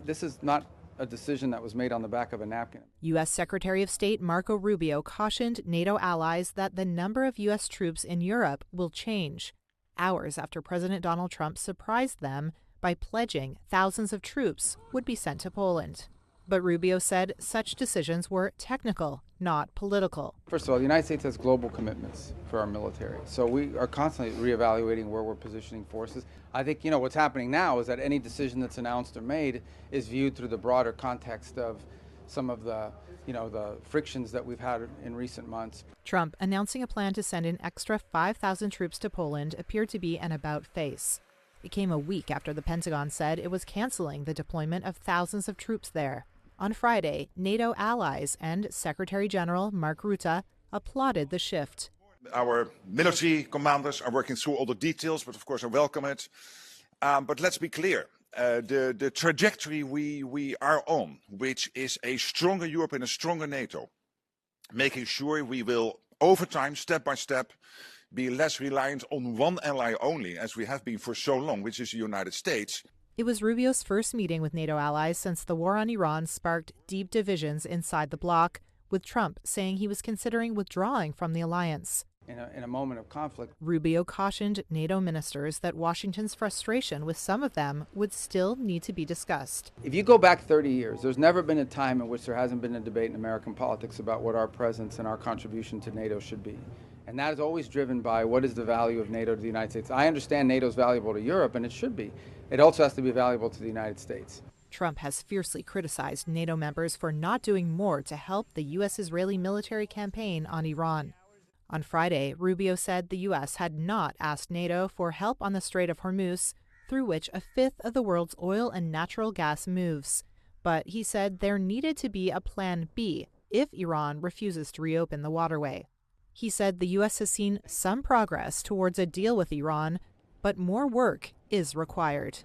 This is not a decision that was made on the back of a napkin. U.S. Secretary of State Marco Rubio cautioned NATO allies that the number of U.S. troops in Europe will change, hours after President Donald Trump surprised them by pledging thousands of troops would be sent to Poland. But Rubio said such decisions were technical, not political. First of all, the United States has global commitments for our military. So we are constantly reevaluating where we're positioning forces. I think, what's happening now is that any decision that's announced or made is viewed through the broader context of some of the frictions that we've had in recent months. Trump announcing a plan to send an extra 5,000 troops to Poland appeared to be an about-face. It came a week after the Pentagon said it was canceling the deployment of thousands of troops there. On Friday, NATO allies and Secretary General Mark Rutte applauded the shift. Our military commanders are working through all the details, but of course I welcome it. But let's be clear, the trajectory we are on, which is a stronger Europe and a stronger NATO, making sure we will, over time, step by step, be less reliant on one ally only, as we have been for so long, which is the United States. It was Rubio's first meeting with NATO allies since the war on Iran sparked deep divisions inside the bloc, with Trump saying he was considering withdrawing from the alliance. In a moment of conflict, Rubio cautioned NATO ministers that Washington's frustration with some of them would still need to be discussed. If you go back 30 years, there's never been a time in which there hasn't been a debate in American politics about what our presence and our contribution to NATO should be. And that is always driven by what is the value of NATO to the United States. I understand NATO is valuable to Europe, and it should be. It also has to be valuable to the United States. Trump has fiercely criticized NATO members for not doing more to help the U.S.-Israeli military campaign on Iran. On Friday, Rubio said the U.S. had not asked NATO for help on the Strait of Hormuz, through which a fifth of the world's oil and natural gas moves. But he said there needed to be a plan B if Iran refuses to reopen the waterway. He said the U.S. has seen some progress towards a deal with Iran, but more work is required.